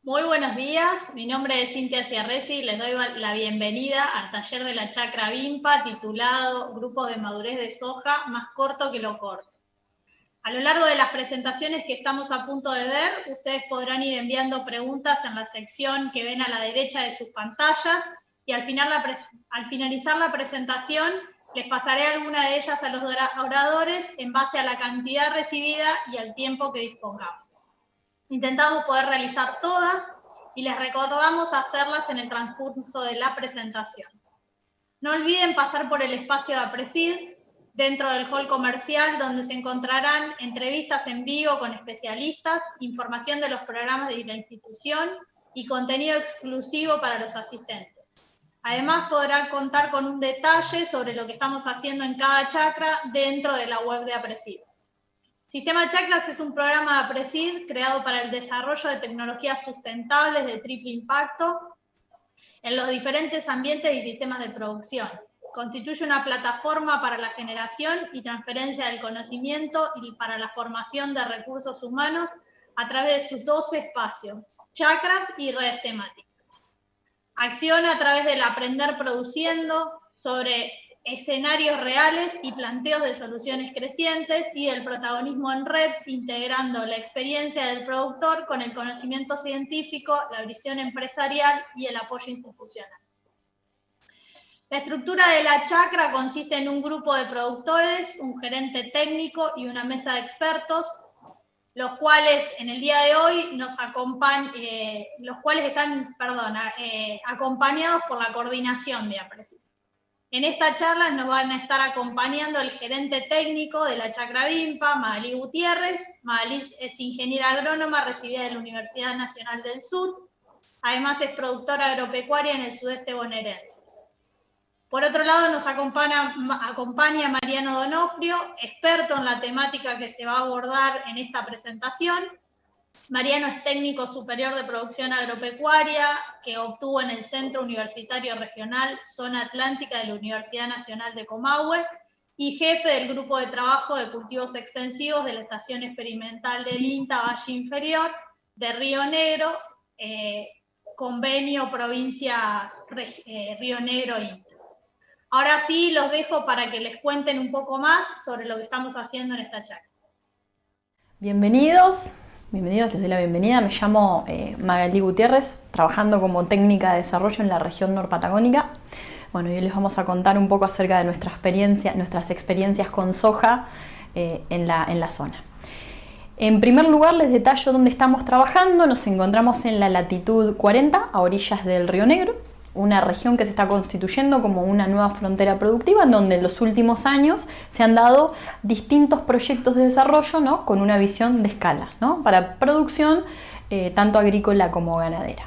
Muy buenos días, mi nombre es Cintia Ciarresi y les doy la bienvenida al taller de la Chacra Vimpa titulado Grupos de Madurez de Soja, más corto que lo corto. A lo largo de las presentaciones que estamos a punto de ver, ustedes podrán ir enviando preguntas en la sección que ven a la derecha de sus pantallas y al finalizar la presentación les pasaré alguna de ellas a los oradores en base a la cantidad recibida y al tiempo que dispongamos. Intentamos poder realizar todas y les recordamos hacerlas en el transcurso de la presentación. No olviden pasar por el espacio de Apresid, dentro del hall comercial, donde se encontrarán entrevistas en vivo con especialistas, información de los programas de la institución y contenido exclusivo para los asistentes. Además, podrán contar con un detalle sobre lo que estamos haciendo en cada chacra dentro de la web de Apresid. Sistema Chacras es un programa de Apresid creado para el desarrollo de tecnologías sustentables de triple impacto en los diferentes ambientes y sistemas de producción. Constituye una plataforma para la generación y transferencia del conocimiento y para la formación de recursos humanos a través de sus dos espacios, chacras y redes temáticas. Acciona a través del aprender produciendo sobre escenarios reales y planteos de soluciones crecientes y del protagonismo en red, integrando la experiencia del productor con el conocimiento científico, la visión empresarial y el apoyo institucional. La estructura de la chacra consiste en un grupo de productores, un gerente técnico y una mesa de expertos, los cuales en el día de hoy nos acompañan, están acompañados por la coordinación de Apresid. En esta charla nos van a estar acompañando el gerente técnico de la Chacra Vimpa, Magalí Gutiérrez. Magalí es ingeniera agrónoma recibida de la Universidad Nacional del Sur. Además es productora agropecuaria en el sudeste bonaerense. Por otro lado nos acompaña Mariano Donofrio, experto en la temática que se va a abordar en esta presentación. Mariano es técnico superior de producción agropecuaria que obtuvo en el Centro Universitario Regional Zona Atlántica de la Universidad Nacional de Comahue y jefe del Grupo de Trabajo de Cultivos Extensivos de la Estación Experimental del INTA Valle Inferior de Río Negro, convenio provincia Río Negro-INTA. Ahora sí los dejo para que les cuenten un poco más sobre lo que estamos haciendo en esta charla. Bienvenidos, les doy la bienvenida. Me llamo Magalí Gutiérrez, trabajando como técnica de desarrollo en la región norpatagónica. Bueno, hoy les vamos a contar un poco acerca de nuestras experiencias con soja en la zona. En primer lugar, les detallo dónde estamos trabajando. Nos encontramos en la latitud 40, a orillas del Río Negro, una región que se está constituyendo como una nueva frontera productiva, en donde en los últimos años se han dado distintos proyectos de desarrollo, ¿no?, con una visión de escala, ¿no?, para producción tanto agrícola como ganadera.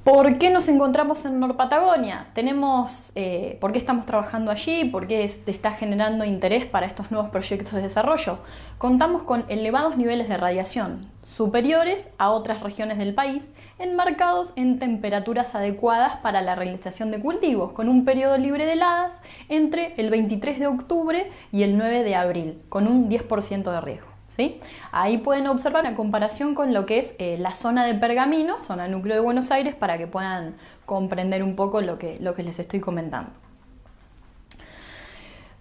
¿Por qué nos encontramos en Norpatagonia? ¿Por qué estamos trabajando allí? ¿Por qué está generando interés para estos nuevos proyectos de desarrollo? Contamos con elevados niveles de radiación, superiores a otras regiones del país, enmarcados en temperaturas adecuadas para la realización de cultivos, con un periodo libre de heladas entre el 23 de octubre y el 9 de abril, con un 10% de riesgo. ¿Sí? Ahí pueden observar en comparación con lo que es la zona de Pergamino, zona núcleo de Buenos Aires, para que puedan comprender un poco lo que les estoy comentando.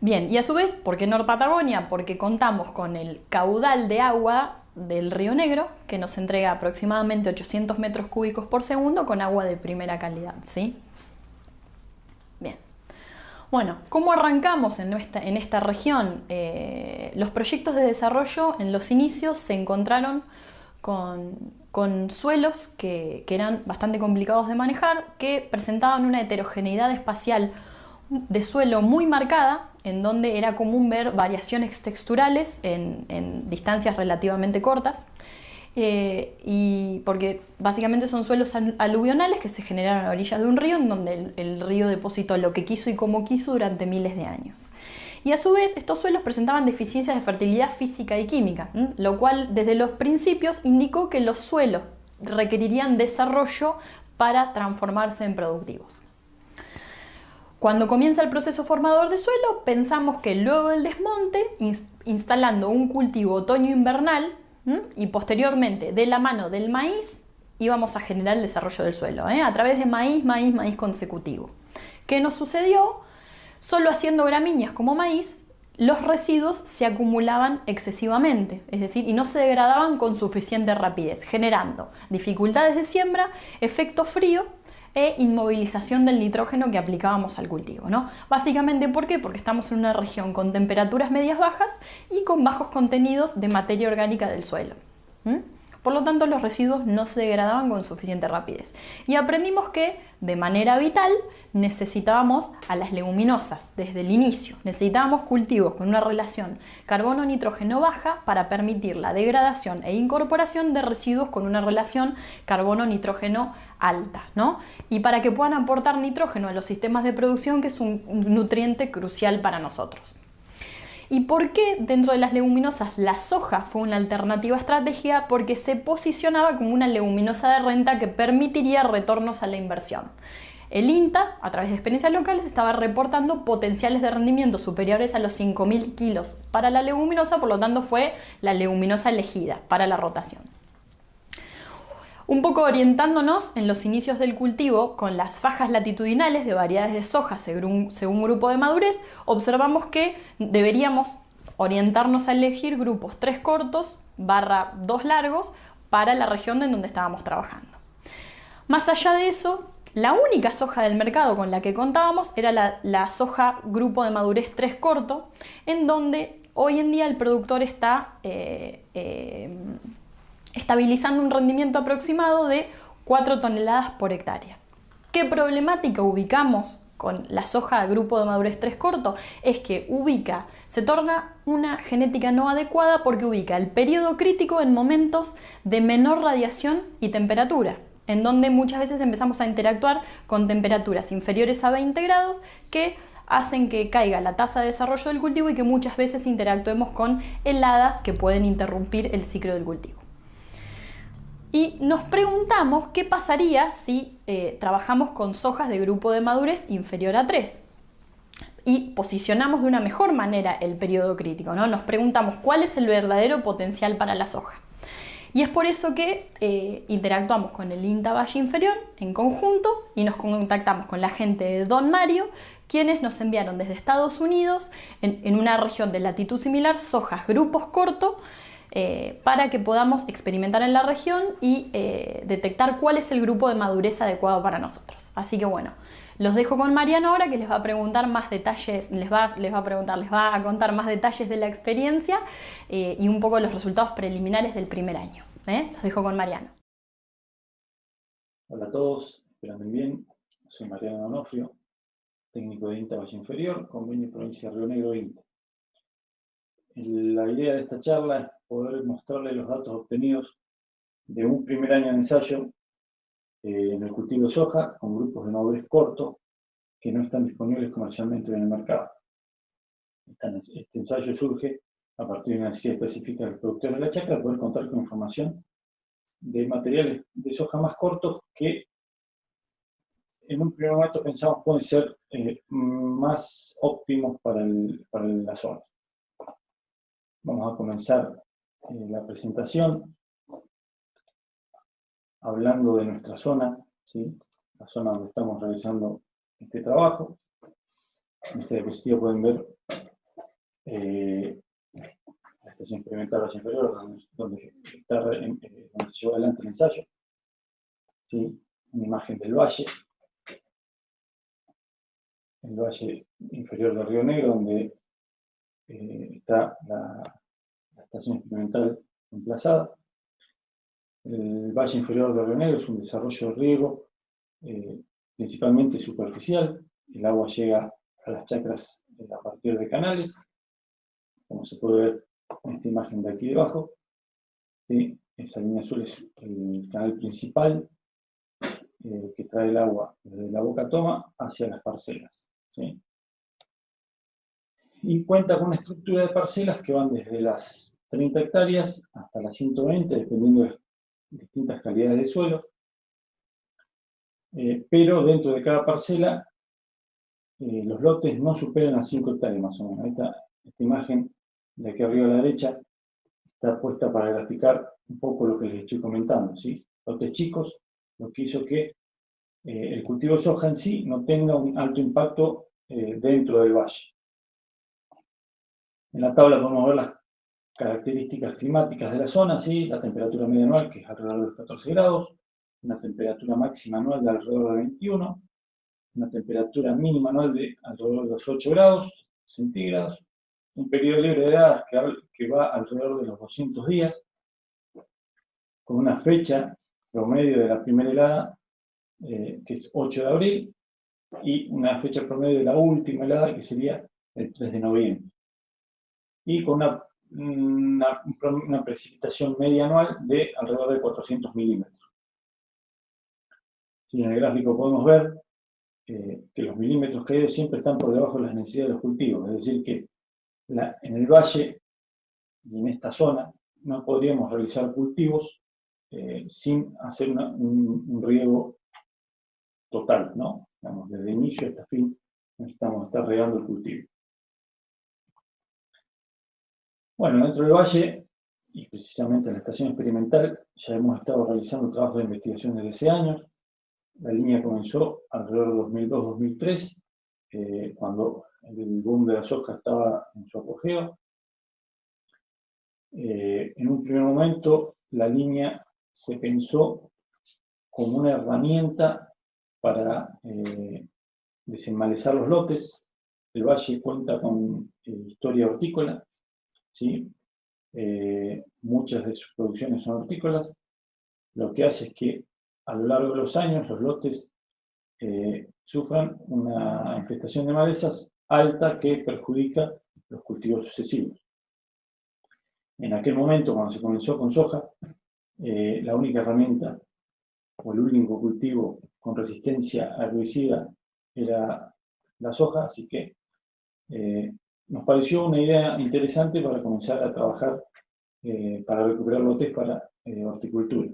Bien, y a su vez, ¿por qué Norpatagonia? Porque contamos con el caudal de agua del Río Negro, que nos entrega aproximadamente 800 metros cúbicos por segundo con agua de primera calidad, ¿sí? Bien. Bueno, ¿cómo arrancamos en esta región? Los proyectos de desarrollo en los inicios se encontraron con suelos que eran bastante complicados de manejar, que presentaban una heterogeneidad espacial de suelo muy marcada, en donde era común ver variaciones texturales en distancias relativamente cortas. Y porque básicamente son suelos aluvionales que se generaron a orillas de un río, en donde el río depositó lo que quiso y como quiso durante miles de años. Y a su vez estos suelos presentaban deficiencias de fertilidad física y química, lo cual desde los principios indicó que los suelos requerirían desarrollo para transformarse en productivos. Cuando comienza el proceso formador de suelo, pensamos que luego del desmonte, instalando un cultivo otoño-invernal, Y posteriormente, de la mano del maíz, íbamos a generar el desarrollo del suelo, a través de maíz, maíz, maíz consecutivo. ¿Qué nos sucedió? Solo haciendo gramíneas como maíz, los residuos se acumulaban excesivamente, es decir, y no se degradaban con suficiente rapidez, generando dificultades de siembra, efecto frío e inmovilización del nitrógeno que aplicábamos al cultivo, ¿no? Básicamente, ¿por qué? Porque estamos en una región con temperaturas medias bajas y con bajos contenidos de materia orgánica del suelo. Por lo tanto, los residuos no se degradaban con suficiente rapidez. Y aprendimos que, de manera vital, necesitábamos a las leguminosas desde el inicio. Necesitábamos cultivos con una relación carbono-nitrógeno baja para permitir la degradación e incorporación de residuos con una relación carbono-nitrógeno alta, ¿no? Y para que puedan aportar nitrógeno a los sistemas de producción, que es un nutriente crucial para nosotros. ¿Y por qué dentro de las leguminosas la soja fue una alternativa estratégica? Porque se posicionaba como una leguminosa de renta que permitiría retornos a la inversión. El INTA, a través de experiencias locales, estaba reportando potenciales de rendimiento superiores a los 5.000 kilos para la leguminosa, por lo tanto fue la leguminosa elegida para la rotación. Un poco orientándonos en los inicios del cultivo con las fajas latitudinales de variedades de soja según grupo de madurez, observamos que deberíamos orientarnos a elegir grupos 3 cortos / 2 largos para la región en donde estábamos trabajando. Más allá de eso, la única soja del mercado con la que contábamos era la soja grupo de madurez 3 corto, en donde hoy en día el productor está estabilizando un rendimiento aproximado de 4 toneladas por hectárea. ¿Qué problemática ubicamos con la soja grupo de madurez 3 corto? Es que se torna una genética no adecuada porque ubica el periodo crítico en momentos de menor radiación y temperatura, en donde muchas veces empezamos a interactuar con temperaturas inferiores a 20 grados que hacen que caiga la tasa de desarrollo del cultivo y que muchas veces interactuemos con heladas que pueden interrumpir el ciclo del cultivo. Y nos preguntamos qué pasaría si trabajamos con sojas de grupo de madurez inferior a 3 y posicionamos de una mejor manera el periodo crítico, ¿no? Nos preguntamos cuál es el verdadero potencial para la soja. Y es por eso que interactuamos con el INTA Valle Inferior en conjunto y nos contactamos con la gente de Don Mario, quienes nos enviaron desde Estados Unidos, en una región de latitud similar, sojas grupos cortos, para que podamos experimentar en la región y detectar cuál es el grupo de madurez adecuado para nosotros. Así que bueno, los dejo con Mariano ahora, que les va a preguntar más detalles, les va a contar más detalles de la experiencia y un poco los resultados preliminares del primer año. Los dejo con Mariano. Hola a todos, espero muy bien. Soy Mariano Donofrio, técnico de INTA Valle Inferior, convenio Provincia de Río Negro INTA. La idea de esta charla es poder mostrarles los datos obtenidos de un primer año de ensayo en el cultivo de soja con grupos de madurez corto que no están disponibles comercialmente en el mercado. Este ensayo surge a partir de una necesidad específica del productor de la chacra, poder contar con información de materiales de soja más cortos que en un primer momento pensamos pueden ser más óptimos para la zona. Vamos a comenzar la presentación hablando de nuestra zona, ¿sí? La zona donde estamos realizando este trabajo. En esta diapositiva pueden ver la estación experimental Valle Inferior, donde se lleva adelante el ensayo. ¿Sí? Una imagen del valle. El valle inferior de Río Negro, donde está la estación experimental emplazada. El valle inferior de Río Negro es un desarrollo de riego principalmente superficial. El agua llega a las chacras a partir de canales, como se puede ver en esta imagen de aquí debajo. ¿Sí? Esa línea azul es el canal principal que trae el agua desde la boca toma hacia las parcelas. ¿Sí? Y cuenta con una estructura de parcelas que van desde las 30 hectáreas hasta las 120, dependiendo de distintas calidades de suelo. Pero dentro de cada parcela, los lotes no superan las 5 hectáreas más o menos. Esta imagen de aquí arriba a la derecha está puesta para graficar un poco lo que les estoy comentando, ¿sí? Lotes chicos, lo que hizo que el cultivo de soja en sí no tenga un alto impacto dentro del valle. En la tabla podemos ver las características climáticas de la zona, ¿sí? La temperatura media anual, que es alrededor de los 14 grados, una temperatura máxima anual de alrededor de 21, una temperatura mínima anual de alrededor de los 8 grados centígrados, un periodo libre de heladas que va alrededor de los 200 días, con una fecha promedio de la primera helada, que es 8 de abril, y una fecha promedio de la última helada, que sería el 3 de noviembre. Y con una precipitación media anual de alrededor de 400 milímetros. Si en el gráfico podemos ver que los milímetros caídos siempre están por debajo de las necesidades de los cultivos, es decir, que en el valle y en esta zona no podríamos realizar cultivos sin hacer un riego total, ¿no? Digamos, desde inicio hasta fin necesitamos estar regando el cultivo. Bueno, dentro del valle, y precisamente en la estación experimental, ya hemos estado realizando trabajos de investigación desde ese año. La línea comenzó alrededor de 2002-2003, cuando el boom de la soja estaba en su apogeo. En un primer momento, la línea se pensó como una herramienta para desenmalezar los lotes. El valle cuenta con historia hortícola, ¿sí? Muchas de sus producciones son hortícolas. Lo que hace es que a lo largo de los años los lotes sufran una infestación de malezas alta que perjudica los cultivos sucesivos. En aquel momento, cuando se comenzó con soja, la única herramienta o el único cultivo con resistencia herbicida era la soja, así que nos pareció una idea interesante para comenzar a trabajar para recuperar lotes para horticultura.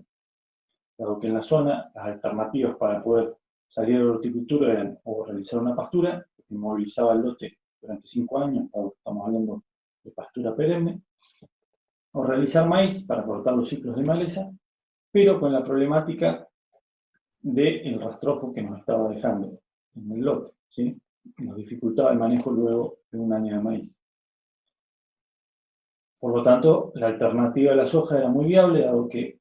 Dado que en la zona las alternativas para poder salir de la horticultura eran o realizar una pastura, que inmovilizaba el lote durante 5 años, estamos hablando de pastura perenne, o realizar maíz para cortar los ciclos de maleza, pero con la problemática del rastrojo que nos estaba dejando en el lote, ¿sí? Nos dificultaba el manejo luego de un año de maíz. Por lo tanto, la alternativa de la soja era muy viable, dado que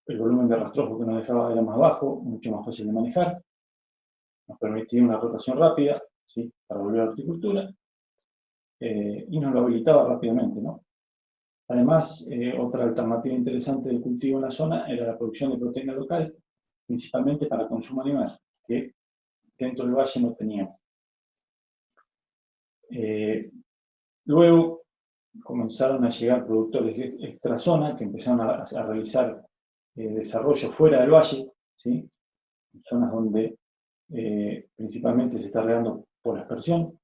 el volumen de rastrojo que nos dejaba era más bajo, mucho más fácil de manejar, nos permitía una rotación rápida, ¿sí? Para volver a la horticultura, y nos lo habilitaba rápidamente, ¿no? Además, otra alternativa interesante del cultivo en la zona era la producción de proteína local, principalmente para consumo animal, que dentro del valle no teníamos. Luego comenzaron a llegar productores extrazona que empezaron a realizar desarrollo fuera del valle, ¿sí? En zonas donde principalmente se está regando por aspersión.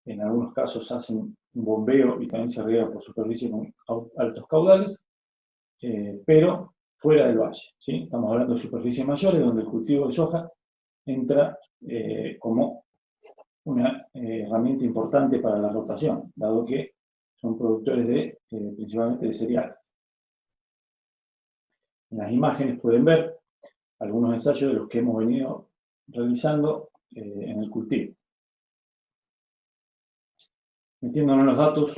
En algunos casos hacen un bombeo y también se riega por superficie con altos caudales, pero fuera del valle, ¿sí? Estamos hablando de superficies mayores donde el cultivo de soja entra como una herramienta importante para la rotación, dado que son productores principalmente de cereales. En las imágenes pueden ver algunos ensayos de los que hemos venido realizando en el cultivo. Metiéndonos en los datos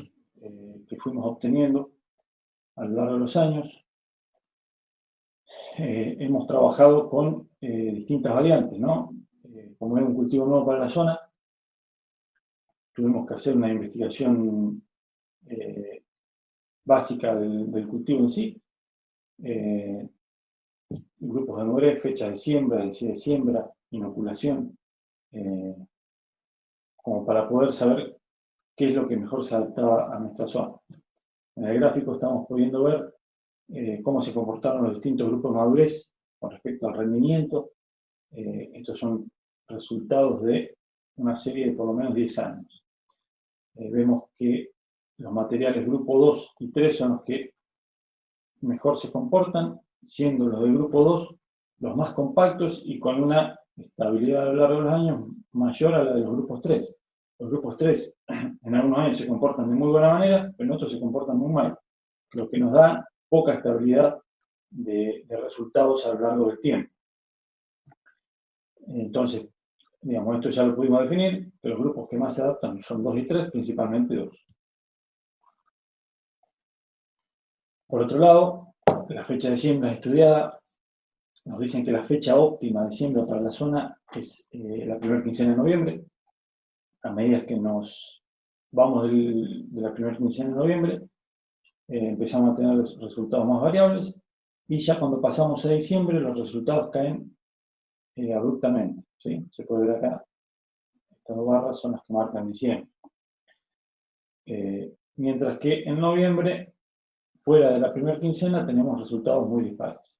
que fuimos obteniendo a lo largo de los años, hemos trabajado con distintas variantes, ¿no? Como era un cultivo nuevo para la zona, tuvimos que hacer una investigación básica del cultivo en sí, grupos de madurez, fecha de siembra, densidad de siembra, inoculación, como para poder saber qué es lo que mejor se adaptaba a nuestra zona. En el gráfico estamos pudiendo ver cómo se comportaron los distintos grupos de madurez con respecto al rendimiento. Estos son resultados de una serie de por lo menos 10 años. Vemos que los materiales grupo 2 y 3 son los que mejor se comportan, siendo los del grupo 2 los más compactos y con una estabilidad a lo largo de los años mayor a la de los grupos 3. Los grupos 3 en algunos años se comportan de muy buena manera, pero en otros se comportan muy mal. lo que nos da poca estabilidad de resultados a lo largo del tiempo. Entonces, digamos, esto ya lo pudimos definir, que los grupos que más se adaptan son 2 y 3, principalmente 2. Por otro lado, la fecha de siembra estudiada, nos dicen que la fecha óptima de siembra para la zona es la primera quincena de noviembre. A medida que nos vamos de la primera quincena de noviembre, empezamos a tener resultados más variables, y ya cuando pasamos a diciembre los resultados caen abruptamente, ¿sí? Se puede ver acá, estas 2 barras son las que marcan diciembre. Mientras que en noviembre, fuera de la primera quincena, tenemos resultados muy dispares.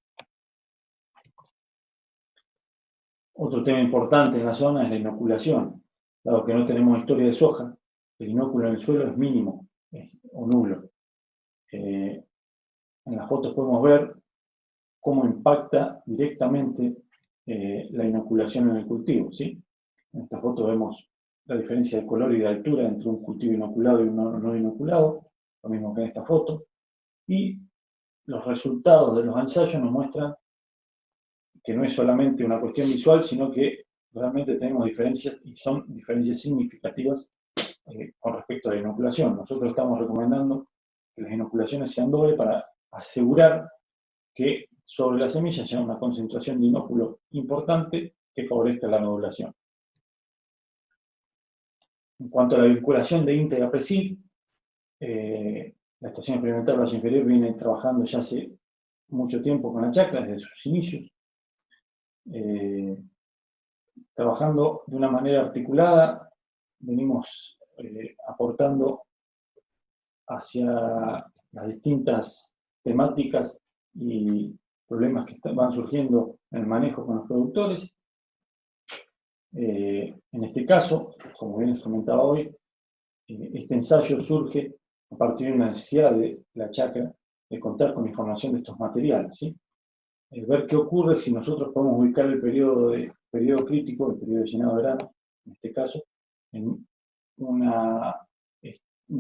Otro tema importante en la zona es la inoculación. Dado que no tenemos historia de soja, el inóculo en el suelo es mínimo o nulo. En las fotos podemos ver cómo impacta directamente la inoculación en el cultivo, ¿sí? En esta foto vemos la diferencia de color y de altura entre un cultivo inoculado y uno no inoculado, lo mismo que en esta foto. Y los resultados de los ensayos nos muestran que no es solamente una cuestión visual, sino que realmente tenemos diferencias, y son diferencias significativas con respecto a la inoculación. Nosotros estamos recomendando que las inoculaciones sean dobles para asegurar que sobre la semilla haya una concentración de inóculo importante que favorezca la nodulación. En cuanto a la vinculación de INTA y APRESID, la Estación Experimental Valle Inferior viene trabajando ya hace mucho tiempo con la chacra, desde sus inicios, trabajando de una manera articulada. Venimos aportando hacia las distintas temáticas y problemas que van surgiendo en el manejo con los productores. En este caso, como bien les comentaba hoy, este ensayo surge a partir de una necesidad de la chacra de contar con información de estos materiales, ¿sí? Ver qué ocurre si nosotros podemos ubicar el periodo crítico, el periodo de llenado de verano, en este caso, en una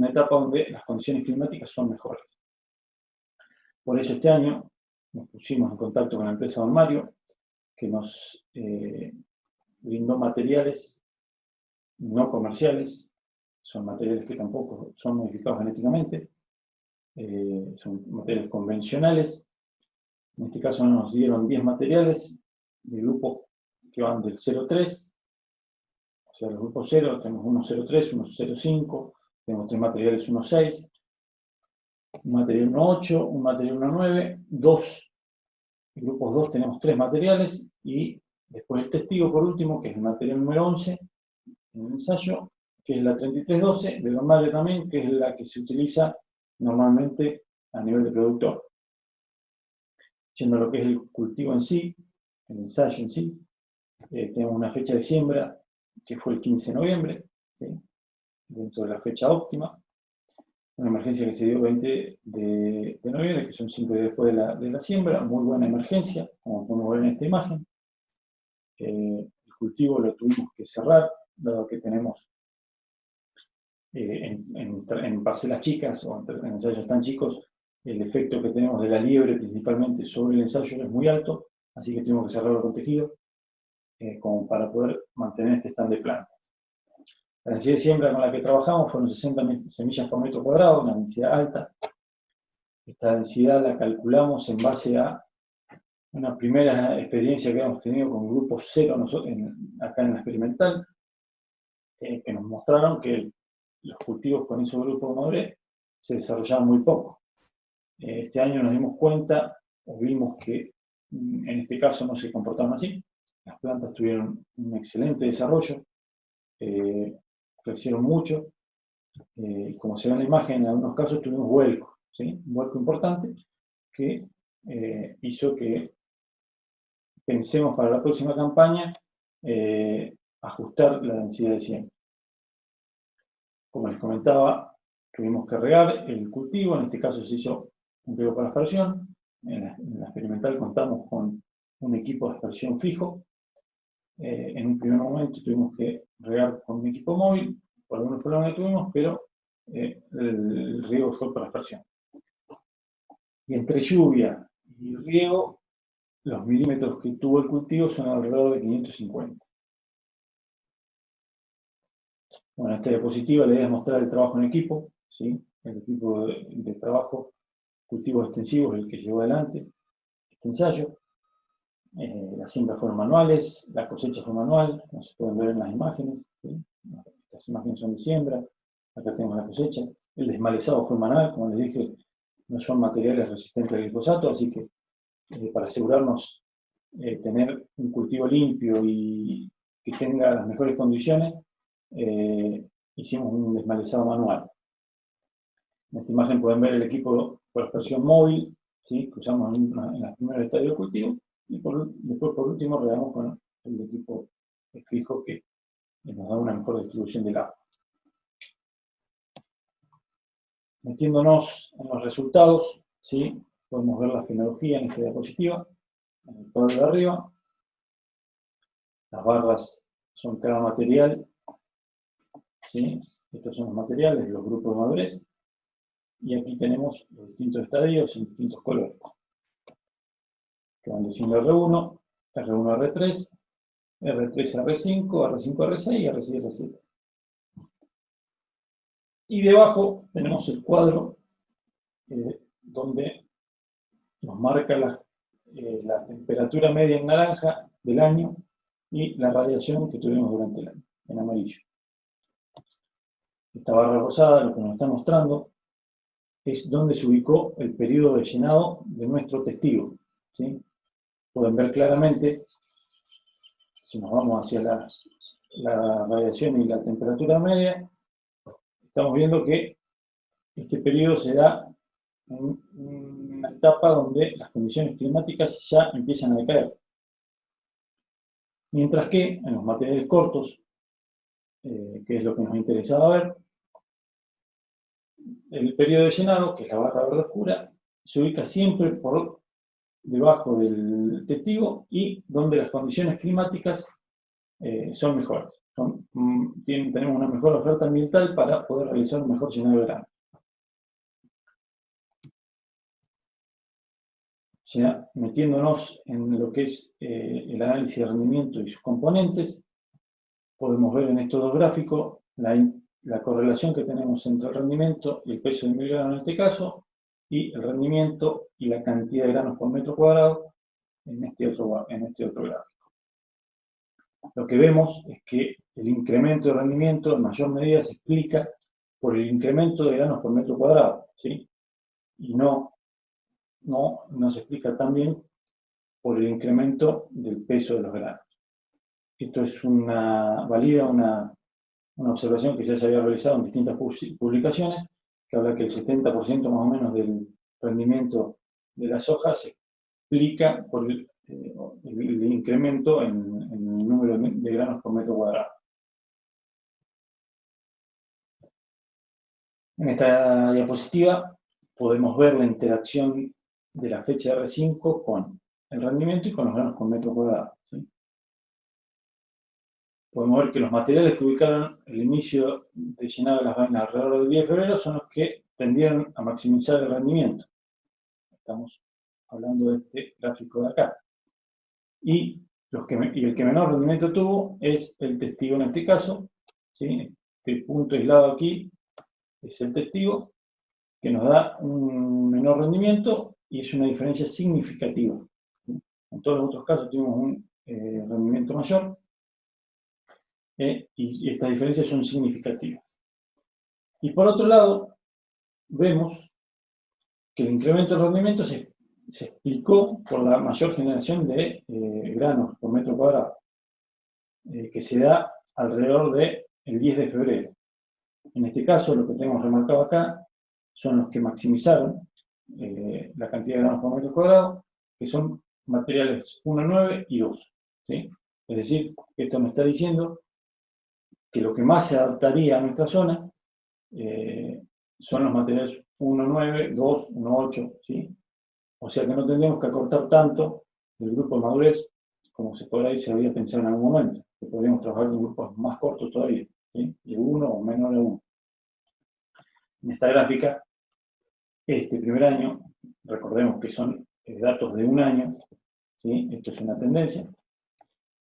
etapa donde las condiciones climáticas son mejores. Por eso este año nos pusimos en contacto con la empresa Don Mario, que nos brindó materiales no comerciales, son materiales que tampoco son modificados genéticamente, son materiales convencionales. En este caso nos dieron 10 materiales de grupos que van del 0,3, o sea, los grupos 0, tenemos uno 0,3, uno 0,5, tenemos 3 materiales 1,6, un material 1,8, un material 1,9, 2, en grupos 2 tenemos 3 materiales, y después el testigo por último, que es el material número 11 en el ensayo, que es la 3312, de Don Mario también, que es la que se utiliza normalmente a nivel de productor. Yendo a lo que es el cultivo en sí, el ensayo en sí, tenemos una fecha de siembra que fue el 15 de noviembre, ¿sí? Dentro de la fecha óptima. Una emergencia que se dio 20 de noviembre, que son 5 días después de la siembra, muy buena emergencia, como podemos ver en esta imagen. El cultivo lo tuvimos que cerrar, dado que tenemos en parcelas chicas o en ensayos tan chicos, el efecto que tenemos de la liebre principalmente sobre el ensayo es muy alto, así que tuvimos que cerrarlo con tejido como para poder mantener este stand de plantas. La densidad de siembra con la que trabajamos fueron 60 semillas por metro cuadrado, una densidad alta. Esta densidad la calculamos en base a una primera experiencia que hemos tenido con grupos 0 acá en la experimental, que nos mostraron que los cultivos con esos grupos de madurez se desarrollaban muy poco. Este año nos dimos cuenta, o vimos que en este caso no se comportaban así. Las plantas tuvieron un excelente desarrollo, crecieron mucho, y como se ve en la imagen, en algunos casos tuvimos vuelco, ¿sí? Un vuelco importante que hizo que pensemos para la próxima campaña ajustar la densidad de siembra. Como les comentaba, tuvimos que regar el cultivo, en este caso se hizo un riego por aspersión. En la experimental contamos con un equipo de aspersión fijo. En un primer momento tuvimos que regar con un equipo móvil, por algunos problemas que tuvimos, pero el riego fue por aspersión. Y entre lluvia y riego, los milímetros que tuvo el cultivo son alrededor de 550. Bueno, esta diapositiva la idea es mostrar el trabajo en equipo, ¿sí? El equipo de trabajo, cultivos extensivos, el que llevó adelante este ensayo. Las siembras fueron manuales, la cosecha fue manual, como se pueden ver en las imágenes, ¿sí? Estas imágenes son de siembra, acá tenemos la cosecha. El desmalezado fue manual, como les dije, no son materiales resistentes al glifosato, así que para asegurarnos tener un cultivo limpio y que tenga las mejores condiciones, hicimos un desmalezado manual. En esta imagen pueden ver el equipo por aspersión móvil, ¿sí? Que usamos en las primeros estadios de cultivo, y después por último regamos con el equipo fijo que nos da una mejor distribución del agua. Metiéndonos en los resultados, ¿sí? Podemos ver la fenología en esta diapositiva, en el cuadro de arriba. Las barras son cada material, ¿sí? Estos son los materiales, los grupos de madurez. Y aquí tenemos los distintos estadios en distintos colores, que van diciendo R1, R1, R3, R3, R5, R5, R6 y R6, R7. Y debajo tenemos el cuadro donde nos marca la temperatura media en naranja del año y la radiación que tuvimos durante el año, en amarillo. Esta barra rosada lo que nos está mostrando es donde se ubicó el periodo de llenado de nuestro testigo, ¿sí? Pueden ver claramente, si nos vamos hacia la radiación y la temperatura media, estamos viendo que este periodo se da en una etapa donde las condiciones climáticas ya empiezan a decaer. Mientras que en los materiales cortos, que es lo que nos interesaba ver, el periodo de llenado, que es la barra verde oscura, se ubica siempre por debajo del testigo y donde las condiciones climáticas son mejores. Tenemos una mejor oferta ambiental para poder realizar un mejor llenado de grano. Ya metiéndonos en lo que es el análisis de rendimiento y sus componentes, podemos ver en estos dos gráficos la correlación que tenemos entre el rendimiento y el peso de 1000 granos en este caso, y el rendimiento y la cantidad de granos por metro cuadrado en este otro gráfico. Lo que vemos es que el incremento de rendimiento en mayor medida se explica por el incremento de granos por metro cuadrado, ¿sí? Y no se explica también por el incremento del peso de los granos. Esto es valida una observación que ya se había realizado en distintas publicaciones, que habla que el 70% más o menos del rendimiento de las hojas se explica por el incremento en el número de granos por metro cuadrado. En esta diapositiva podemos ver la interacción de la fecha R5 con el rendimiento y con los granos por metro cuadrado, ¿sí? Podemos ver que los materiales que ubicaron el inicio de llenado de las vainas alrededor del 10 de febrero son los que tendieron a maximizar el rendimiento. Estamos hablando de este gráfico de acá. Y el que menor rendimiento tuvo es el testigo en este caso, ¿sí? Este punto aislado aquí es el testigo, que nos da un menor rendimiento y es una diferencia significativa, ¿sí? En todos los otros casos tuvimos un rendimiento mayor, y estas diferencias son significativas. Y por otro lado, vemos que el incremento del rendimiento se explicó por la mayor generación de granos por metro cuadrado, que se da alrededor del 10 de febrero. En este caso, lo que tenemos remarcado acá son los que maximizaron la cantidad de granos por metro cuadrado, que son materiales 1, 9 y 2. ¿Sí? Es decir, esto me está diciendo que lo que más se adaptaría a nuestra zona son los materiales 1, 9, 2, 1, 8, ¿sí? O sea que no tendríamos que acortar tanto del grupo de madurez como por ahí se había pensado en algún momento, que podríamos trabajar con grupos más cortos todavía, ¿sí? De 1 o menor de 1. En esta gráfica, este primer año recordemos que son datos de un año, ¿sí? Esto es una tendencia,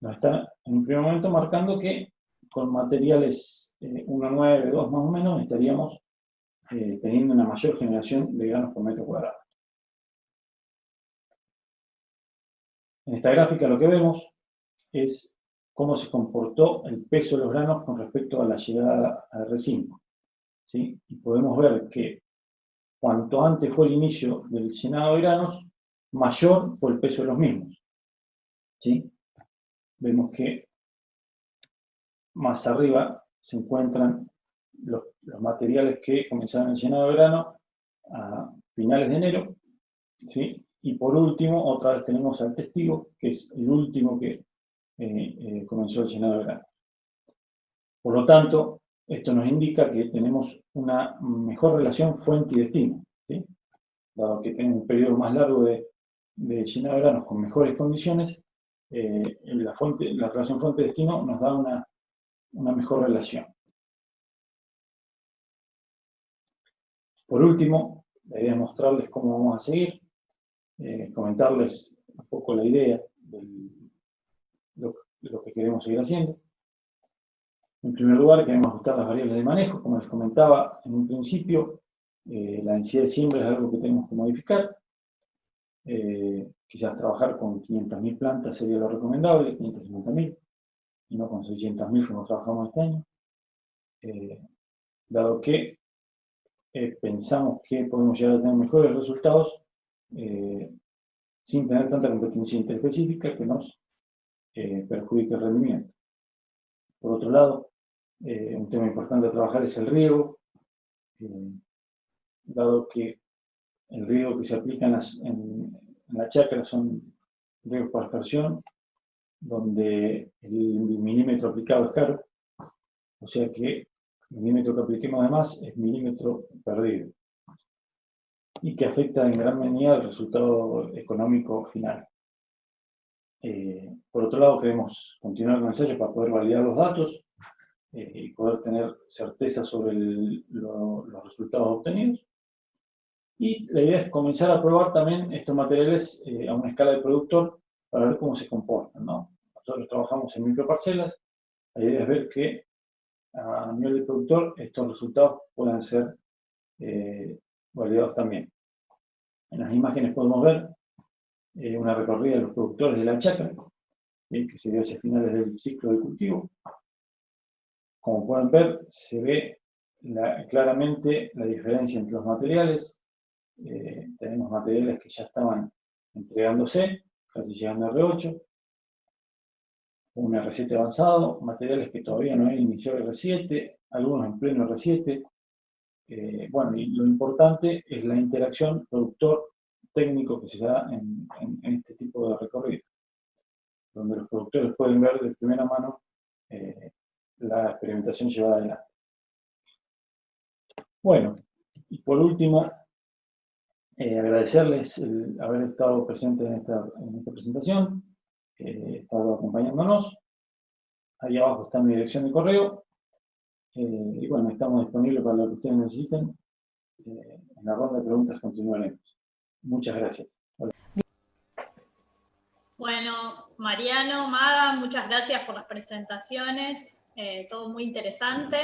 nos está en un primer momento marcando que con materiales 1,9, 2 más o menos, estaríamos teniendo una mayor generación de granos por metro cuadrado. En esta gráfica lo que vemos es cómo se comportó el peso de los granos con respecto a la llegada al R5, ¿sí? Y podemos ver que cuanto antes fue el inicio del llenado de granos, mayor fue el peso de los mismos, ¿sí? Vemos que más arriba se encuentran los materiales que comenzaron el llenado de grano a finales de enero, ¿sí? Y por último, otra vez tenemos al testigo, que es el último que comenzó el llenado de grano. Por lo tanto, esto nos indica que tenemos una mejor relación fuente y destino, ¿sí? Dado que tenemos un periodo más largo de llenado de granos con mejores condiciones, la relación fuente-destino nos da una mejor relación. Por último, la idea es mostrarles cómo vamos a seguir, comentarles un poco la idea de lo que queremos seguir haciendo. En primer lugar, queremos ajustar las variables de manejo. Como les comentaba en un principio, la densidad de siembra es algo que tenemos que modificar. Quizás trabajar con 500.000 plantas sería lo recomendable, 550.000, y no con 600.000 como trabajamos este año. Dado que pensamos que podemos llegar a tener mejores resultados sin tener tanta competencia interespecífica que nos perjudique el rendimiento. Por otro lado, un tema importante a trabajar es el riego, dado que el riego que se aplica en la chacra son riegos por aspersión, donde el milímetro aplicado es caro, o sea que el milímetro que apliquemos además es milímetro perdido, y que afecta en gran medida el resultado económico final. Por otro lado, queremos continuar con el ensayo para poder validar los datos y poder tener certeza sobre los resultados obtenidos. Y la idea es comenzar a probar también estos materiales a una escala de productor para ver cómo se comportan, ¿no? Nosotros trabajamos en microparcelas, la idea es ver que a nivel de productor estos resultados puedan ser validados también. En las imágenes podemos ver una recorrida de los productores de la chacra, que se dio hacia finales del ciclo de cultivo. Como pueden ver, se ve claramente la diferencia entre los materiales. Tenemos materiales que ya estaban entregándose, casi llegando a R8, un R7 avanzado, materiales que todavía no habían iniciado R7, algunos en pleno R7. Bueno, y lo importante es la interacción productor-técnico que se da en este tipo de recorrido, donde los productores pueden ver de primera mano la experimentación llevada adelante. Bueno, y por último, agradecerles el haber estado presentes en esta presentación, estado acompañándonos. Ahí abajo está mi dirección de correo. Y bueno, estamos disponibles para lo que ustedes necesiten. En la ronda de preguntas continuaremos. Muchas gracias. Hola. Bueno, Mariano, Maga, muchas gracias por las presentaciones, todo muy interesante.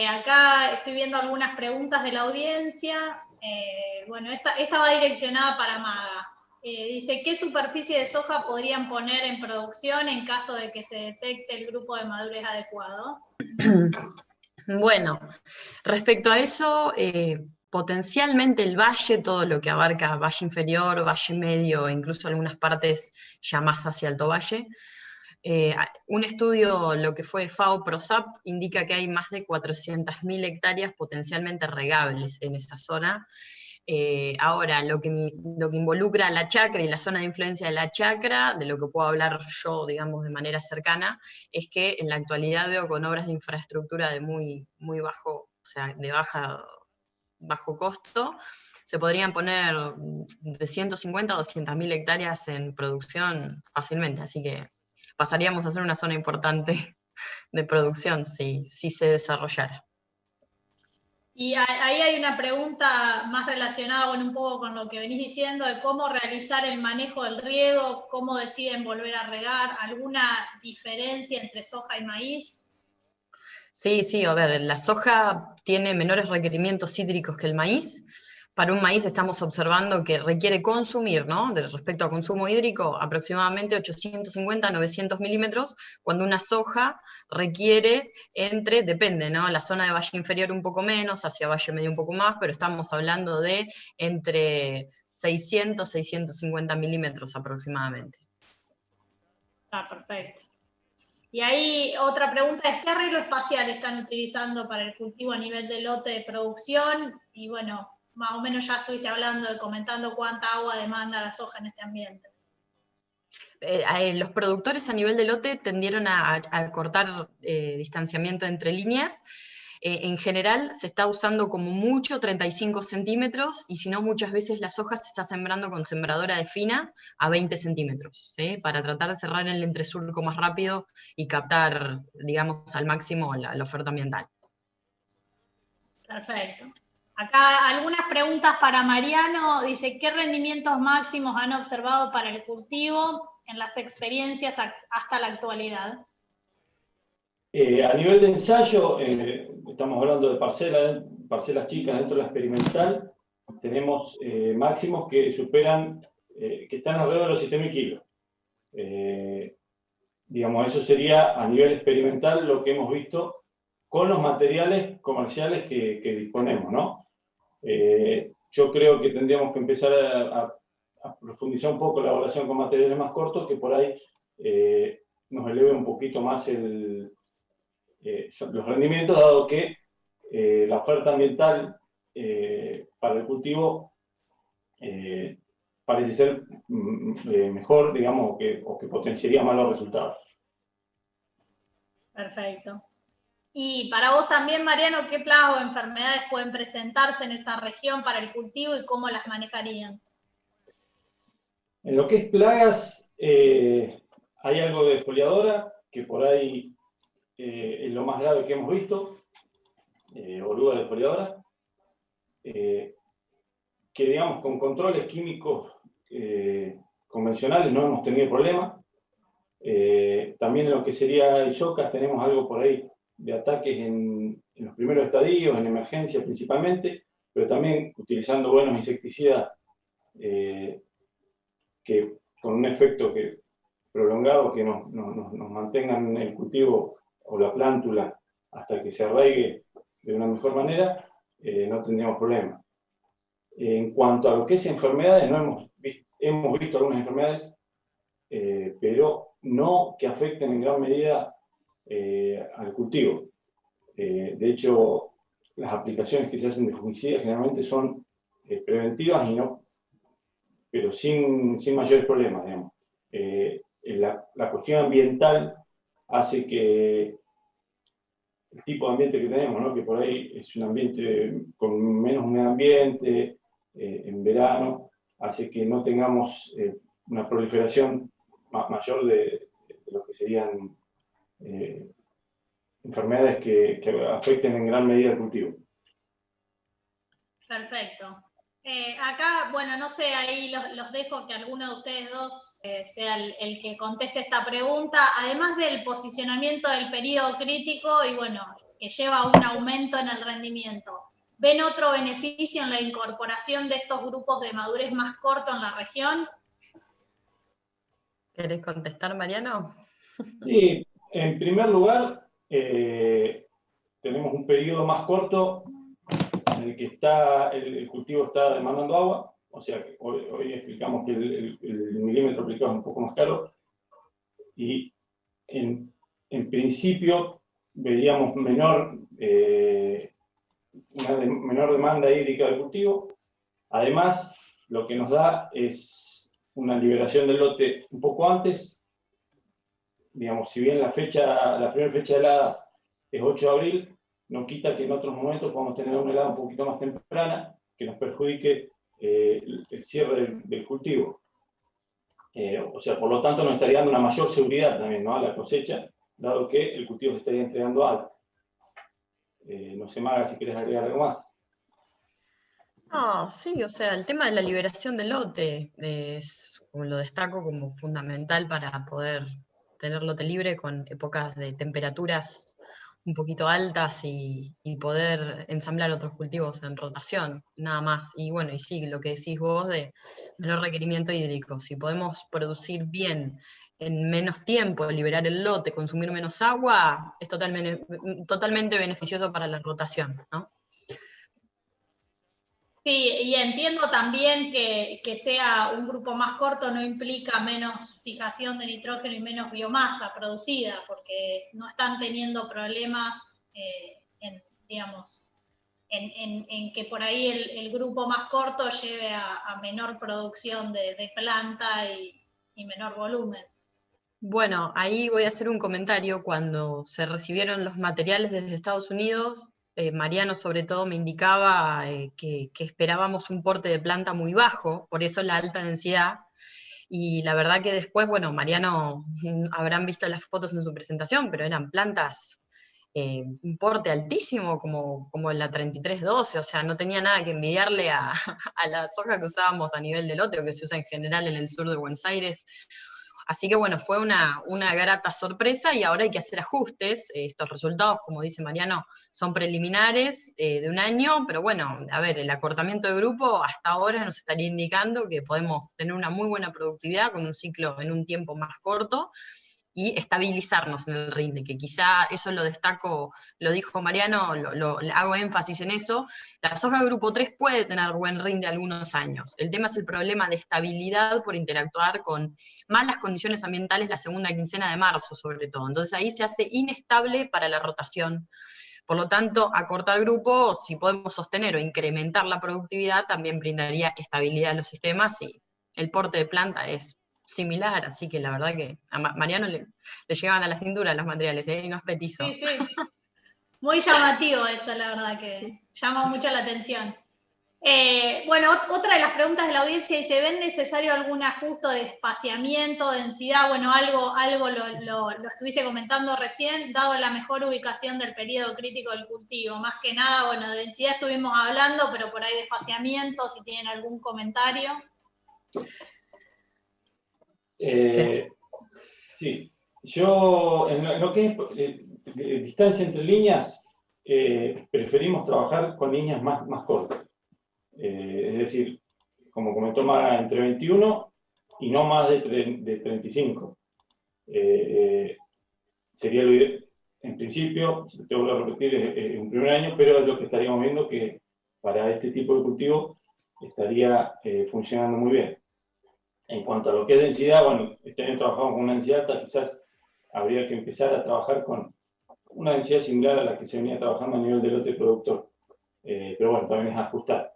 Acá estoy viendo algunas preguntas de la audiencia. Bueno, esta va direccionada para Maga. Dice, ¿qué superficie de soja podrían poner en producción en caso de que se detecte el grupo de madurez adecuado? Bueno, respecto a eso, potencialmente el valle, todo lo que abarca valle inferior, valle medio, e incluso algunas partes ya más hacia Alto Valle. Un estudio, lo que fue FAO-PROSAP, indica que hay más de 400.000 hectáreas potencialmente regables en esa zona. Ahora, lo que involucra la chacra y la zona de influencia de la chacra, de lo que puedo hablar yo, digamos, de manera cercana, es que en la actualidad veo con obras de infraestructura de muy bajo, o sea, de bajo costo, se podrían poner de 150 a 200.000 hectáreas en producción fácilmente, así que pasaríamos a ser una zona importante de producción si se desarrollara. Y ahí hay una pregunta más relacionada, bueno, un poco con lo que venís diciendo, de cómo realizar el manejo del riego, cómo deciden volver a regar, ¿alguna diferencia entre soja y maíz? Sí, sí, a ver, la soja tiene menores requerimientos hídricos que el maíz. Para un maíz estamos observando que requiere consumir, ¿no? Respecto a consumo hídrico, aproximadamente 850 a 900 milímetros, cuando una soja requiere depende, ¿no? La zona de valle inferior un poco menos, hacia valle medio un poco más, pero estamos hablando de entre 600 650 milímetros aproximadamente. Está perfecto. Y ahí otra pregunta es, ¿qué arreglo espacial están utilizando para el cultivo a nivel de lote de producción? Y bueno, más o menos ya estuviste comentando cuánta agua demanda la soja en este ambiente. Los productores a nivel de lote tendieron a cortar distanciamiento entre líneas. En general se está usando como mucho 35 centímetros y si no muchas veces la soja se está sembrando con sembradora de fina a 20 centímetros, ¿sí? Para tratar de cerrar el entresurco más rápido y captar, digamos, al máximo la oferta ambiental. Perfecto. Acá algunas preguntas para Mariano. Dice, ¿qué rendimientos máximos han observado para el cultivo en las experiencias hasta la actualidad? A nivel de ensayo, estamos hablando de parcelas chicas dentro de la experimental, tenemos máximos que superan, que están alrededor de los 7.000 kilos. Digamos, eso sería a nivel experimental lo que hemos visto con los materiales comerciales que disponemos, ¿no? Yo creo que tendríamos que empezar a profundizar un poco la elaboración con materiales más cortos, que por ahí nos eleve un poquito más los rendimientos, dado que la oferta ambiental para el cultivo parece ser mejor, digamos, o que potenciaría más los resultados. Perfecto. Y para vos también, Mariano, ¿qué plagas o enfermedades pueden presentarse en esa región para el cultivo y cómo las manejarían? En lo que es plagas, hay algo de foliadora, que por ahí es lo más grave que hemos visto, oruga de foliadora, que digamos con controles químicos convencionales no hemos tenido problema. También en lo que sería isocas tenemos algo por ahí de ataques en los primeros estadios, en emergencia principalmente, pero también utilizando buenos insecticidas que con un efecto prolongado que nos mantengan el cultivo o la plántula hasta que se arraigue de una mejor manera, no tendríamos problema. En cuanto a lo que es enfermedades, hemos visto algunas enfermedades, pero no que afecten en gran medida al cultivo. De hecho, las aplicaciones que se hacen de fungicidas generalmente son preventivas pero sin mayores problemas, digamos. La cuestión ambiental hace que el tipo de ambiente que tenemos, ¿no? Que por ahí es un ambiente con menos medio ambiente, en verano, hace que no tengamos una proliferación mayor de lo que serían enfermedades que afecten en gran medida el cultivo. Perfecto. Acá, bueno, no sé, ahí los dejo que alguno de ustedes dos sea el que conteste esta pregunta. Además del posicionamiento del periodo crítico y bueno, que lleva a un aumento en el rendimiento, ¿ven otro beneficio en la incorporación de estos grupos de madurez más corto en la región? ¿Querés contestar, Mariano? Sí, en primer lugar, tenemos un periodo más corto en el que el cultivo está demandando agua, o sea que hoy explicamos que el milímetro aplicado es un poco más caro, y en principio veríamos menor demanda hídrica del cultivo. Además, lo que nos da es una liberación del lote un poco antes. Digamos, si bien la primera fecha de heladas es 8 de abril, no quita que en otros momentos podamos tener una helada un poquito más temprana que nos perjudique el cierre del cultivo. O sea, por lo tanto, nos estaría dando una mayor seguridad también, ¿no? A la cosecha, dado que el cultivo se estaría entregando alto. No sé, Maga, si querés agregar algo más. No, sí, o sea, el tema de la liberación del lote es, como lo destaco, como fundamental para poder tener lote libre con épocas de temperaturas un poquito altas y poder ensamblar otros cultivos en rotación, nada más. Y bueno, y sí, lo que decís vos de menor requerimiento hídrico, si podemos producir bien en menos tiempo, liberar el lote, consumir menos agua, es totalmente beneficioso para la rotación, ¿no? Sí, y entiendo también que sea un grupo más corto no implica menos fijación de nitrógeno y menos biomasa producida, porque no están teniendo problemas digamos, en que por ahí el grupo más corto lleve a menor producción de planta y menor volumen. Bueno, ahí voy a hacer un comentario. Cuando se recibieron los materiales desde Estados Unidos, Mariano sobre todo me indicaba que esperábamos un porte de planta muy bajo, por eso la alta densidad. Y la verdad que después, bueno, Mariano habrán visto las fotos en su presentación, pero eran plantas, un porte altísimo, como la 3312, o sea, no tenía nada que envidiarle a la soja que usábamos a nivel de lote, o que se usa en general en el sur de Buenos Aires. Así que bueno, fue una grata sorpresa y ahora hay que hacer ajustes. Estos resultados, como dice Mariano, son preliminares de un año, pero bueno, a ver, el acortamiento de grupo hasta ahora nos estaría indicando que podemos tener una muy buena productividad con un ciclo en un tiempo más corto y estabilizarnos en el rinde, que quizá eso lo destaco, lo dijo Mariano, hago énfasis en eso. La soja grupo 3 puede tener buen rinde algunos años. El tema es el problema de estabilidad por interactuar con malas condiciones ambientales la segunda quincena de marzo, sobre todo. Entonces ahí se hace inestable para la rotación. Por lo tanto, acortar grupo, si podemos sostener o incrementar la productividad, también brindaría estabilidad a los sistemas y el porte de planta es similar, así que la verdad que a Mariano le llegaban a la cintura los materiales, y no es petizo. Sí, sí. Muy llamativo eso, la verdad que llama mucho la atención. Bueno, otra de las preguntas de la audiencia dice, ¿ven necesario algún ajuste de espaciamiento, densidad? Bueno, algo lo estuviste comentando recién, dado la mejor ubicación del periodo crítico del cultivo. Más que nada, bueno, de densidad estuvimos hablando, pero por ahí de espaciamiento, si tienen algún comentario. Sí, yo en lo que es distancia entre líneas, preferimos trabajar con líneas más cortas. Es decir, como comentó Maga, entre 21 y no más de 35. Sería lo ideal. En principio, te vuelvo a repetir, es un primer año, pero es lo que estaríamos viendo que para este tipo de cultivo estaría funcionando muy bien. En cuanto a lo que es densidad, bueno, este año trabajamos con una densidad alta, quizás habría que empezar a trabajar con una densidad similar a la que se venía trabajando a nivel de lote productor. Pero bueno, también es ajustar.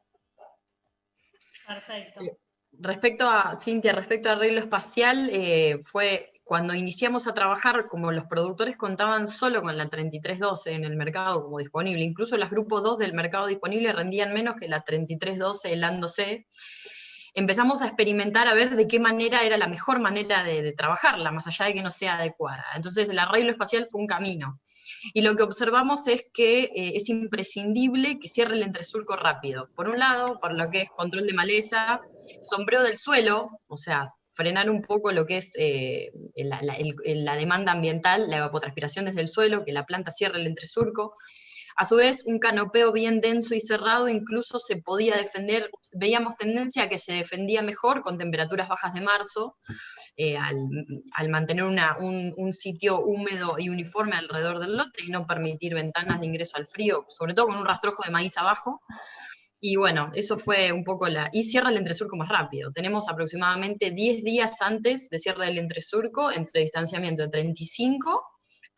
Perfecto. Cintia, respecto a arreglo espacial, fue cuando iniciamos a trabajar, como los productores contaban solo con la 3312 en el mercado como disponible, incluso los grupos 2 del mercado disponible rendían menos que la 3312 helándose. Empezamos a experimentar a ver de qué manera era la mejor manera de trabajarla, más allá de que no sea adecuada. Entonces el arreglo espacial fue un camino. Y lo que observamos es que es imprescindible que cierre el entresurco rápido. Por un lado, por lo que es control de maleza, sombreo del suelo, o sea, frenar un poco lo que es la demanda ambiental, la evapotranspiración desde el suelo, que la planta cierre el entresurco. A su vez, un canopeo bien denso y cerrado incluso se podía defender, veíamos tendencia a que se defendía mejor con temperaturas bajas de marzo, al mantener un sitio húmedo y uniforme alrededor del lote y no permitir ventanas de ingreso al frío, sobre todo con un rastrojo de maíz abajo. Y bueno, eso fue un poco y cierra el entresurco más rápido. Tenemos aproximadamente 10 días antes de cierre del entresurco, entre distanciamiento de 35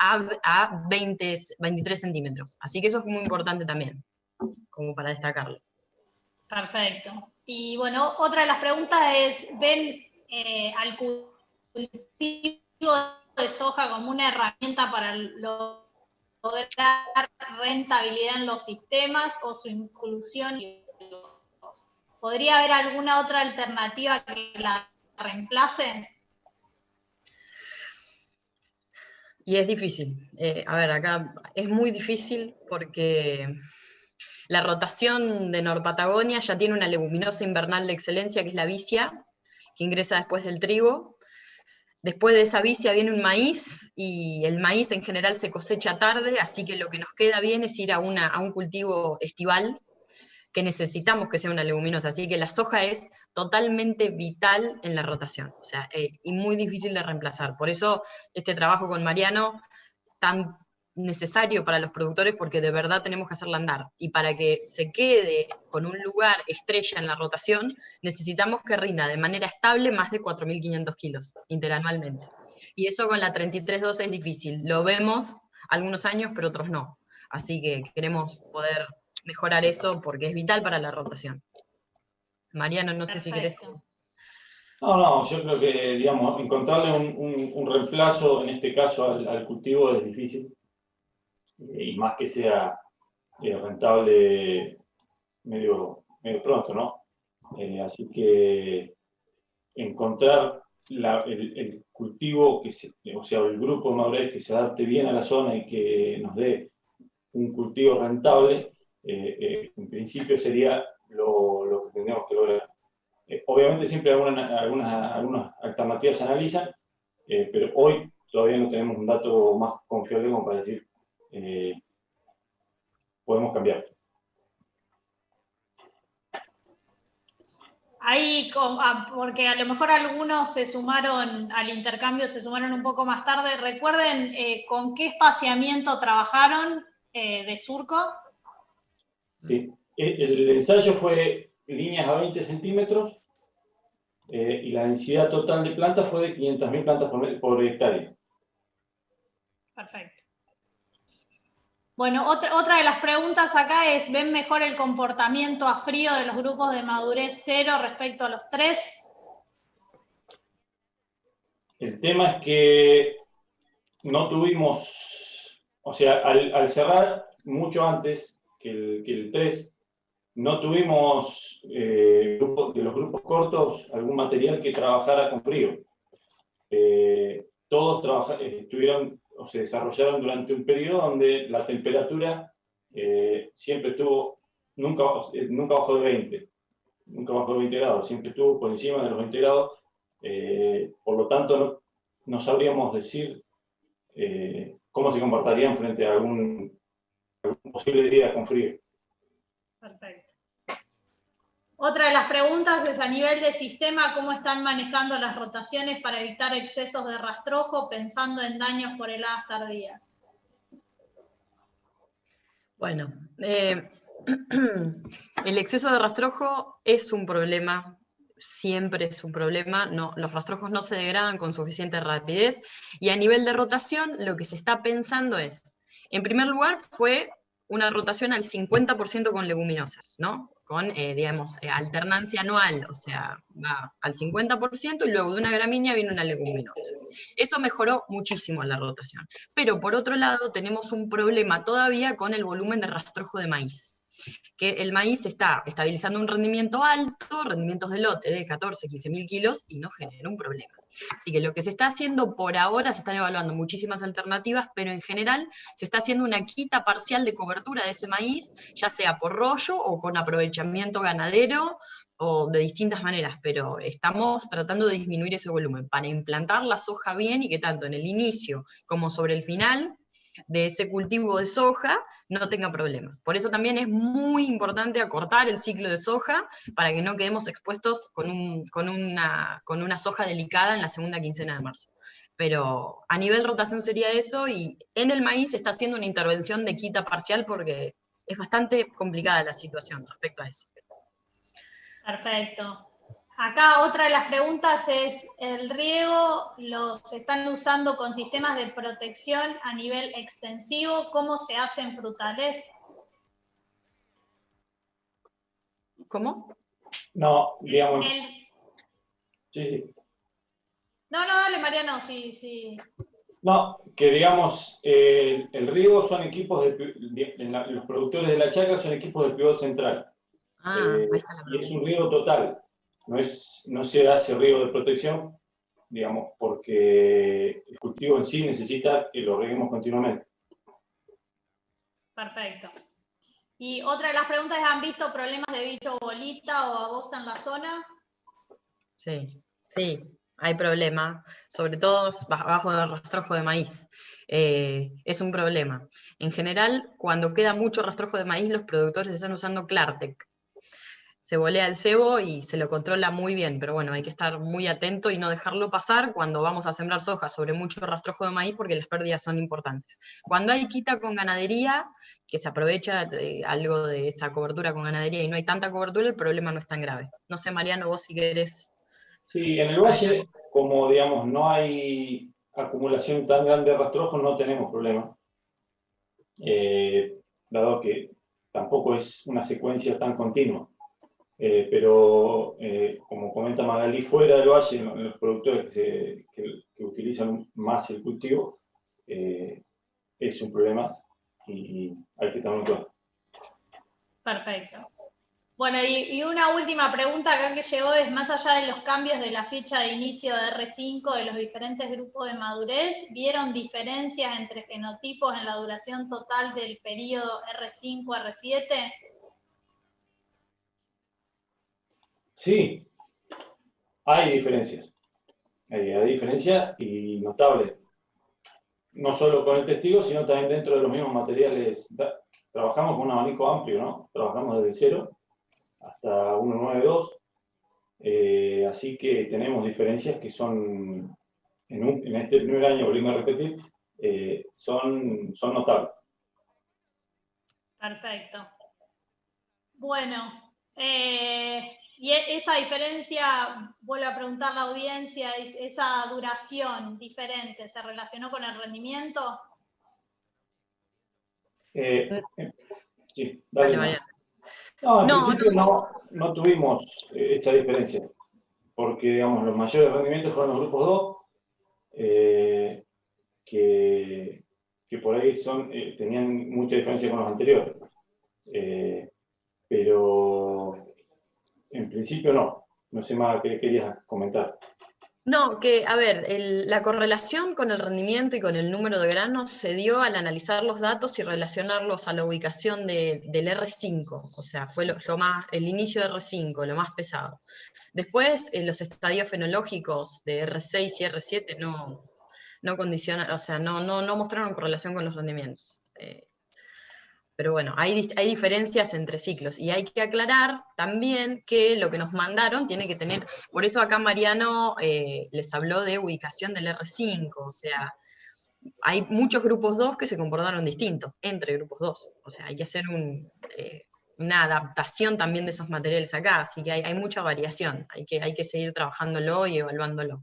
a 23 centímetros. Así que eso es muy importante también, como para destacarlo. Perfecto. Y bueno, otra de las preguntas es, ¿ven al cultivo de soja como una herramienta para lograr rentabilidad en los sistemas o su inclusión? ¿Podría haber alguna otra alternativa que la reemplace? Y es difícil. A ver, acá es muy difícil porque la rotación de Norpatagonia ya tiene una leguminosa invernal de excelencia, que es la vicia, que ingresa después del trigo. Después de esa vicia viene un maíz, y el maíz en general se cosecha tarde, así que lo que nos queda bien es ir a un cultivo estival, que necesitamos que sea una leguminosa, así que la soja es totalmente vital en la rotación, o sea, y muy difícil de reemplazar. Por eso este trabajo con Mariano, tan necesario para los productores, porque de verdad tenemos que hacerla andar, y para que se quede con un lugar estrella en la rotación, necesitamos que rinda de manera estable más de 4.500 kilos interanualmente. Y eso con la 3312 es difícil, lo vemos algunos años, pero otros no. Así que queremos poder mejorar eso porque es vital para la rotación. Mariano, no sé si querés. No, yo creo que, digamos, encontrarle un reemplazo, en este caso al cultivo, es difícil, y más que sea rentable medio pronto, ¿no? Así que encontrar el cultivo, o sea, el grupo de madurez que se adapte bien a la zona y que nos dé un cultivo rentable, en principio sería lo que tendríamos que lograr. Obviamente siempre algunas alternativas se analizan, pero hoy todavía no tenemos un dato más confiable como para decir podemos cambiar. Ahí, porque a lo mejor algunos se sumaron al intercambio, se sumaron un poco más tarde. Recuerden con qué espaciamiento trabajaron de surco. Sí, el ensayo fue líneas a 20 centímetros y la densidad total de plantas fue de 500.000 plantas por hectárea. Perfecto. Bueno, otra de las preguntas acá es, ¿ven mejor el comportamiento a frío de los grupos de madurez 0 respecto a los 3? El tema es que no tuvimos, o sea, al cerrar mucho antes que el 3, no tuvimos de los grupos cortos algún material que trabajara con frío. Todos estuvieron o se desarrollaron durante un periodo donde la temperatura siempre estuvo, nunca bajó de 20, nunca bajó de 20 grados, siempre estuvo por encima de los 20 grados, por lo tanto no sabríamos decir cómo se comportarían frente a algún posible día con frío. Perfecto. Otra de las preguntas es a nivel de sistema, ¿cómo están manejando las rotaciones para evitar excesos de rastrojo pensando en daños por heladas tardías? Bueno, el exceso de rastrojo es un problema, siempre es un problema. No, los rastrojos no se degradan con suficiente rapidez, y a nivel de rotación lo que se está pensando es, en primer lugar, fue una rotación al 50% con leguminosas, ¿no? Con, digamos, alternancia anual, o sea, va al 50% y luego de una gramínea viene una leguminosa. Eso mejoró muchísimo la rotación. Pero por otro lado tenemos un problema todavía con el volumen de rastrojo de maíz, que el maíz está estabilizando un rendimiento alto, rendimientos de lote de 14, 15.000 kilos, y no genera un problema. Así que lo que se está haciendo por ahora, se están evaluando muchísimas alternativas, pero en general se está haciendo una quita parcial de cobertura de ese maíz, ya sea por rollo o con aprovechamiento ganadero, o de distintas maneras, pero estamos tratando de disminuir ese volumen para implantar la soja bien y que tanto en el inicio como sobre el final de ese cultivo de soja no tenga problemas. Por eso también es muy importante acortar el ciclo de soja para que no quedemos expuestos con una soja delicada en la segunda quincena de marzo. Pero a nivel rotación sería eso, y en el maíz se está haciendo una intervención de quita parcial porque es bastante complicada la situación respecto a eso. Perfecto. Acá otra de las preguntas es, ¿el riego los están usando con sistemas de protección a nivel extensivo? ¿Cómo se hace en frutales? ¿Cómo? No, digamos... Sí. No, dale, Mariano, sí. No, que digamos, el riego son equipos, los productores de la chacra son equipos de pivot central. Ahí está la y es un riego total, no se hace riego de protección, digamos, porque el cultivo en sí necesita que lo reguemos continuamente. Perfecto. Y otra de las preguntas es, ¿han visto problemas de bicho bolita o babosa en la zona? Sí, sí, hay problema, sobre todo bajo el rastrojo de maíz. Es un problema. En general, cuando queda mucho rastrojo de maíz, los productores están usando Clartec. Se bolea el cebo y se lo controla muy bien, pero bueno, hay que estar muy atento y no dejarlo pasar cuando vamos a sembrar soja sobre mucho rastrojo de maíz, porque las pérdidas son importantes. Cuando hay quita con ganadería, que se aprovecha algo de esa cobertura con ganadería y no hay tanta cobertura, el problema no es tan grave. No sé, Mariano, vos si querés. Sí, en el valle, como digamos, no hay acumulación tan grande de rastrojos, no tenemos problema. Dado que tampoco es una secuencia tan continua. Pero, como comenta Magalí, fuera del valle, en los productores que utilizan más el cultivo, es un problema y hay que tenerlo en cuenta. Perfecto. Bueno, y una última pregunta acá que llegó es, más allá de los cambios de la fecha de inicio de R5 de los diferentes grupos de madurez, ¿vieron diferencias entre genotipos en la duración total del periodo R5 R7? Sí, hay diferencias. Hay diferencias y notables. No solo con el testigo, sino también dentro de los mismos materiales. Trabajamos con un abanico amplio, ¿no? Trabajamos desde 0 hasta 192. Así que tenemos diferencias que son, en este primer año, volvimos a repetir, son notables. Perfecto. Bueno, y esa diferencia, vuelvo a preguntar a la audiencia, esa duración diferente, ¿se relacionó con el rendimiento? Sí, Dale, dale. Mariano. No, en No, principio no tuvimos esa diferencia, porque digamos, los mayores rendimientos fueron los grupos 2, que por ahí tenían mucha diferencia con los anteriores. Pero en principio no. No sé más qué querías comentar. no, que, a ver, la correlación con el rendimiento y con el número de granos se dio al analizar los datos y relacionarlos a la ubicación del R5, o sea, fue el inicio de R5, lo más pesado. Después, los estadios fenológicos de R6 y R7 no condicionan, o sea, no mostraron correlación con los rendimientos. Pero bueno, hay diferencias entre ciclos. Y hay que aclarar también que lo que nos mandaron tiene que tener, por eso acá Mariano les habló de ubicación del R5, o sea, hay muchos grupos 2 que se comportaron distintos entre grupos 2. O sea, hay que hacer una adaptación también de esos materiales acá, así que hay mucha variación, hay que seguir trabajándolo y evaluándolo.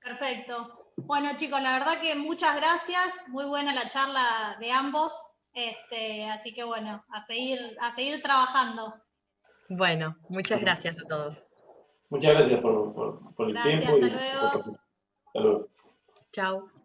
Perfecto. Bueno, chicos, la verdad que muchas gracias, muy buena la charla de ambos, así que bueno, a seguir trabajando. Bueno, muchas gracias a todos. Muchas gracias por el Gracias, tiempo hasta y luego. hasta luego. Chao.